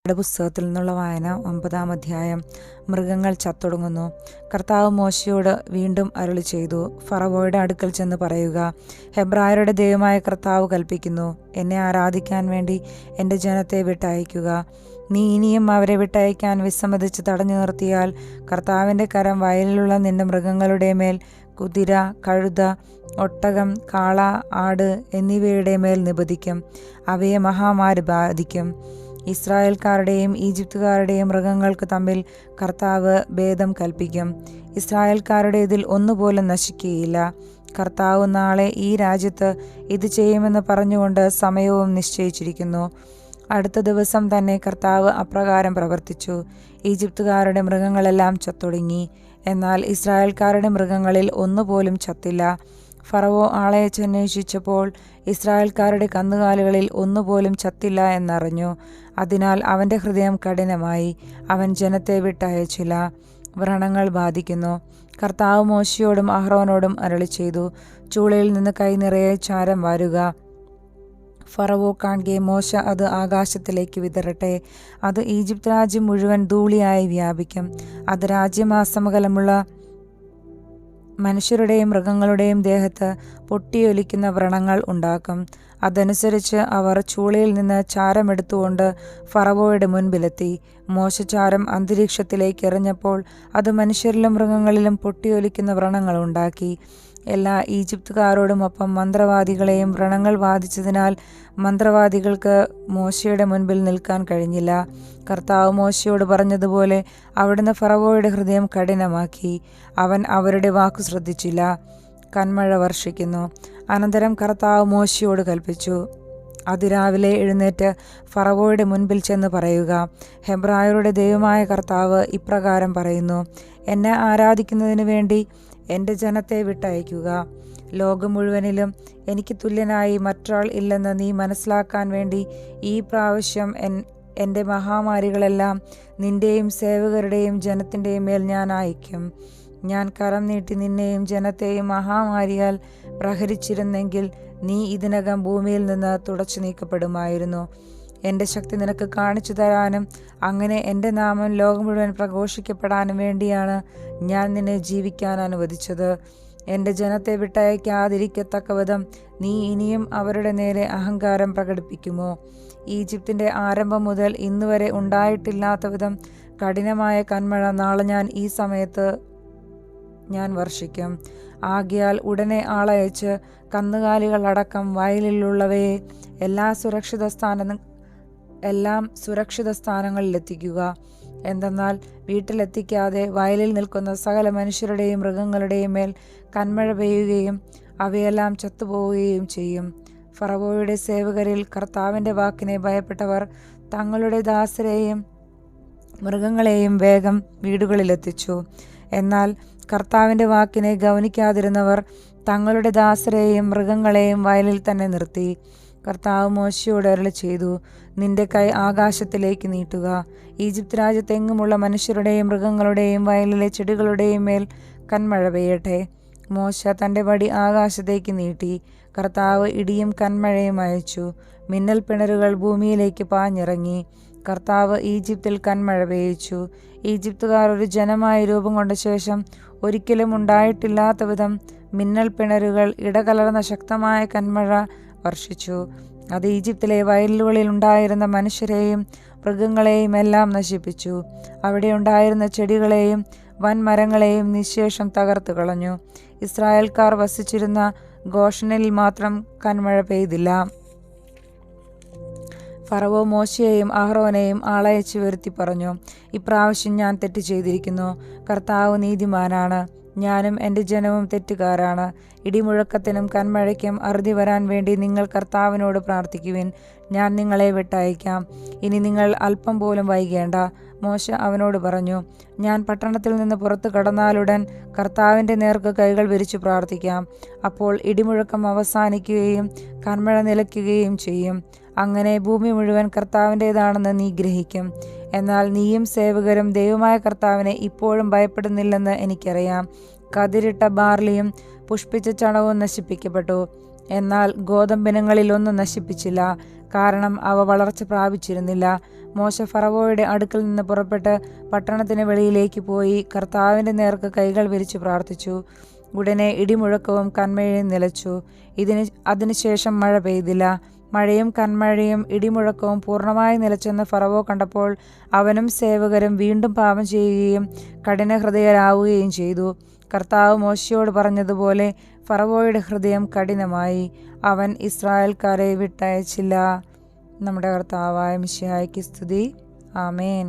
പുസ്തകത്തിൽ നിന്നുള്ള വായന 9-ാം അധ്യായം. മൃഗങ്ങൾ ചത്തൊടുങ്ങുന്നു. കർത്താവ് മോശയോട് വീണ്ടും അരുളി ചെയ്തു, ഫറവോയുടെ അടുക്കൽ ചെന്ന് പറയുക, ഹെബ്രായരുടെ ദൈവമായ കർത്താവ് കൽപ്പിക്കുന്നു, എന്നെ ആരാധിക്കാൻ വേണ്ടി എൻ്റെ ജനത്തെ വിട്ടയക്കുക. നീ ഇനിയും അവരെ വിട്ടയക്കാൻ വിസമ്മതിച്ച് തടഞ്ഞു നിർത്തിയാൽ കർത്താവിൻ്റെ കരം വയലിലുള്ള നിന്റെ മൃഗങ്ങളുടെ മേൽ, കുതിര, കഴുത, ഒട്ടകം, കാള, ആട് എന്നിവയുടെ മേൽ നിപതിക്കും. അവയെ മഹാമാരി ബാധിക്കും. ഇസ്രായേൽക്കാരുടെയും ഈജിപ്തുകാരുടെയും മൃഗങ്ങൾക്ക് തമ്മിൽ കർത്താവ് ഭേദം കൽപ്പിക്കും. ഇസ്രായേൽക്കാരുടേതിൽ ഒന്നുപോലും നശിക്കുകയില്ല. കർത്താവ് നാളെ ഈ രാജ്യത്ത് ഇത് ചെയ്യുമെന്ന് പറഞ്ഞുകൊണ്ട് സമയവും നിശ്ചയിച്ചിരിക്കുന്നു. അടുത്ത ദിവസം തന്നെ കർത്താവ് അപ്രകാരം പ്രവർത്തിച്ചു. ഈജിപ്തുകാരുടെ മൃഗങ്ങളെല്ലാം ചത്തൊടുങ്ങി. എന്നാൽ ഇസ്രായേൽക്കാരുടെ മൃഗങ്ങളിൽ ഒന്നുപോലും ചത്തില്ല. ഫറവോ ആളയച്ചന്വേഷിച്ചപ്പോൾ ഇസ്രായേൽക്കാരുടെ കന്നുകാലികളിൽ ഒന്നുപോലും ചത്തില്ല എന്നറിഞ്ഞു. അതിനാൽ അവൻ്റെ ഹൃദയം കഠിനമായി. അവൻ ജനത്തെ വിട്ടയച്ചില്ല. വ്രണങ്ങൾ ബാധിക്കുന്നു. കർത്താവ് മോശയോടും അഹ്റോനോടും അരുളി ചെയ്തു, ചൂളയിൽ നിന്ന് കൈ നിറയെ ചാരം വാരുക. ഫറവോ കാണുകെ മോശ അത് ആകാശത്തിലേക്ക് വിതറട്ടെ. അത് ഈജിപ്ത് രാജ്യം മുഴുവൻ ധൂളിയായി വ്യാപിക്കും. അത് രാജ്യമാസമകലമുള്ള മനുഷ്യരുടെയും മൃഗങ്ങളുടെയും ദേഹത്ത് പൊട്ടിയൊലിക്കുന്ന വ്രണങ്ങൾ ഉണ്ടാക്കും. അതനുസരിച്ച് അവർ ചൂളയിൽ നിന്ന് ചാരമെടുത്തുകൊണ്ട് ഫറവോയുടെ മുൻപിലെത്തി. മോശ ചാരം അന്തരീക്ഷത്തിലേക്ക് എറിഞ്ഞപ്പോൾ അത് മനുഷ്യരിലും മൃഗങ്ങളിലും പൊട്ടിയൊലിക്കുന്ന വ്രണങ്ങൾ ഉണ്ടാക്കി. എല്ലാ ഈജിപ്തുകാരോടുമൊപ്പം മന്ത്രവാദികളെയും വ്രണങ്ങൾ ബാധിച്ചതിനാൽ മന്ത്രവാദികൾക്ക് മോശയുടെ മുൻപിൽ നിൽക്കാൻ കഴിഞ്ഞില്ല. കർത്താവ് മോശയോട് പറഞ്ഞതുപോലെ അവിടുന്ന് ഫറവോയുടെ ഹൃദയം കഠിനമാക്കി. അവൻ അവരുടെ വാക്കു ശ്രദ്ധിച്ചില്ല. കന്മഴ വർഷിക്കുന്നു. അനന്തരം കർത്താവ് മോശയോട് കൽപ്പിച്ചു, അതിരാവിലെ എഴുന്നേറ്റ് ഫറവോയുടെ മുൻപിൽ ചെന്ന് പറയുക, ഹെബ്രായരുടെ ദൈവമായ കർത്താവ് ഇപ്രകാരം പറയുന്നു, എന്നെ ആരാധിക്കുന്നതിന് വേണ്ടി എൻ്റെ ജനത്തെ വിട്ടയക്കുക. ലോകം മുഴുവനിലും എനിക്ക് തുല്യനായി മറ്റൊരാൾ ഇല്ലെന്ന് നീ മനസ്സിലാക്കാൻ വേണ്ടി ഈ പ്രാവശ്യം എൻ്റെ മഹാമാരികളെല്ലാം നിൻ്റെയും സേവകരുടെയും ജനത്തിൻ്റെയും മേൽ ഞാൻ അയക്കും. ഞാൻ കരം നീട്ടി നിന്നെയും ജനത്തെയും മഹാമാരിയാൽ പ്രഹരിച്ചിരുന്നെങ്കിൽ നീ ഇതിനകം ഭൂമിയിൽ നിന്ന് തുടച്ചു നീക്കപ്പെടുമായിരുന്നു. എൻ്റെ ശക്തി നിനക്ക് കാണിച്ചു തരാനും അങ്ങനെ എൻ്റെ നാമം ലോകം മുഴുവൻ പ്രഘോഷിക്കപ്പെടാനും വേണ്ടിയാണ് ഞാൻ നിന്നെ ജീവിക്കാൻ അനുവദിച്ചത്. എൻ്റെ ജനത്തെ വിട്ടയക്കാതിരിക്കത്തക്കവിധം നീ ഇനിയും അവരുടെ നേരെ അഹങ്കാരം പ്രകടിപ്പിക്കുമോ? ഈജിപ്തിൻ്റെ ആരംഭം മുതൽ ഇന്നുവരെ ഉണ്ടായിട്ടില്ലാത്ത വിധം കഠിനമായ കന്മഴ നാളെ ഞാൻ ഈ സമയത്ത് ഞാൻ വർഷിക്കും. ആകയാൽ ഉടനെ ആളയച്ച് കന്നുകാലികളടക്കം വയലിലുള്ളവയെ എല്ലാം സുരക്ഷിത സ്ഥാനങ്ങളിലെത്തിക്കുക. എന്തെന്നാൽ വീട്ടിലെത്തിക്കാതെ വയലിൽ നിൽക്കുന്ന സകല മനുഷ്യരുടെയും മൃഗങ്ങളുടെയും മേൽ കന്മഴ പെയ്യുകയും അവയെല്ലാം ചത്തുപോവുകയും ചെയ്യും. ഫറവോയുടെ സേവകരിൽ കർത്താവിൻ്റെ വാക്കിനെ ഭയപ്പെട്ടവർ തങ്ങളുടെ ദാസരെയും മൃഗങ്ങളെയും വേഗം വീടുകളിലെത്തിച്ചു. എന്നാൽ കർത്താവിൻ്റെ വാക്കിനെ ഗൗനിക്കാതിരുന്നവർ തങ്ങളുടെ ദാസരെയും മൃഗങ്ങളെയും വയലിൽ തന്നെ നിർത്തി. കർത്താവ് മോശയോട് അരുളി ചെയ്തു, നിന്റെ കൈ ആകാശത്തിലേക്ക് നീട്ടുക. ഈജിപ്ത് രാജ്യത്തെങ്ങുമുള്ള മനുഷ്യരുടെയും മൃഗങ്ങളുടെയും വയലിലെ ചെടികളുടെയും മേൽ കന്മഴ പെയ്യട്ടെ. മോശ തൻ്റെ വടി ആകാശത്തേക്ക് നീട്ടി. കർത്താവ് ഇടിയും കന്മഴയും അയച്ചു. മിന്നൽ പിണരുകൾ ഭൂമിയിലേക്ക് പാഞ്ഞിറങ്ങി. കർത്താവ് ഈജിപ്തിൽ കന്മഴ പെയ്യിച്ചു. ഈജിപ്തുകാർ ഒരു ജനമായി രൂപം കൊണ്ട ശേഷം ഒരിക്കലും ഉണ്ടായിട്ടില്ലാത്ത വിധം മിന്നൽ പിണരുകൾ ഇടകലർന്ന ശക്തമായ കന്മഴ വർഷിച്ചു. അത് ഈജിപ്തിലെ വയലുകളിൽ ഉണ്ടായിരുന്ന മനുഷ്യരെയും മൃഗങ്ങളെയും എല്ലാം നശിപ്പിച്ചു. അവിടെ ഉണ്ടായിരുന്ന ചെടികളെയും വൻമരങ്ങളെയും നിശേഷം തകർത്തു കളഞ്ഞു. ഇസ്രായേൽക്കാർ വസിച്ചിരുന്ന ഗോഷനിൽ മാത്രം കന്മഴ പെയ്തില്ല. ഫറവോ മോശയെയും അഹ്റോനെയും ആളയച്ച് വരുത്തി പറഞ്ഞു, ഇപ്രാവശ്യം ഞാൻ തെറ്റ് ചെയ്തിരിക്കുന്നു. കർത്താവ് നീതിമാനാണ്, ഞാനും എൻ്റെ ജനവും തെറ്റുകാരാണ്. ഇടിമുഴക്കത്തിനും കന്മഴയ്ക്കും അറുതി വരാൻ വേണ്ടി നിങ്ങൾ കർത്താവിനോട് പ്രാർത്ഥിക്കുവിൻ. ഞാൻ നിങ്ങളെ വിട്ടയക്കാം. ഇനി നിങ്ങൾ അല്പം പോലും വൈകേണ്ട. മോശ അവനോട് പറഞ്ഞു, ഞാൻ പട്ടണത്തിൽ നിന്ന് പുറത്തു കടന്നാലുടൻ കർത്താവിൻ്റെ നേർക്ക് കൈകൾ വിരിച്ചു പ്രാർത്ഥിക്കാം. അപ്പോൾ ഇടിമുഴക്കം അവസാനിക്കുകയും കന്മഴ നിലയ്ക്കുകയും ചെയ്യും. അങ്ങനെ ഭൂമി മുഴുവൻ കർത്താവിൻ്റേതാണെന്ന് നീ ഗ്രഹിക്കും. എന്നാൽ നീയും സേവകരും ദൈവമായ കർത്താവിനെ ഇപ്പോഴും ഭയപ്പെടുന്നില്ലെന്ന് എനിക്കറിയാം. കതിരിട്ട ബാർലിയും പുഷ്പിച്ച ചണവും നശിപ്പിക്കപ്പെട്ടു. എന്നാൽ ഗോതമ്പിനങ്ങളിലൊന്നും നശിപ്പിച്ചില്ല, കാരണം അവ വളർച്ച പ്രാപിച്ചിരുന്നില്ല. മോശ ഫറവോയുടെ അടുക്കൽ നിന്ന് പുറപ്പെട്ട് പട്ടണത്തിന് വെളിയിലേക്ക് പോയി കർത്താവിൻ്റെ നേർക്ക് കൈകൾ വിരിച്ചു പ്രാർത്ഥിച്ചു. ഉടനെ ഇടിമുഴക്കവും കന്മഴയും നിലച്ചു. അതിനുശേഷം മഴ പെയ്തില്ല. മഴയും കന്മഴയും ഇടിമുഴക്കവും പൂർണ്ണമായി നിലച്ചെന്ന് ഫറവോ കണ്ടപ്പോൾ അവനും സേവകരും വീണ്ടും പാപം ചെയ്യുകയും കഠിനഹൃദയരാവുകയും ചെയ്തു. കർത്താവ് മോശയോട് പറഞ്ഞതുപോലെ ഫറവോയുടെ ഹൃദയം കഠിനമായി. അവൻ ഇസ്രായേൽക്കാരെ വിട്ടയച്ചില്ല. നമ്മുടെ കർത്താവായ മിശിഹായ്ക്ക് സ്തുതി. ആമേൻ.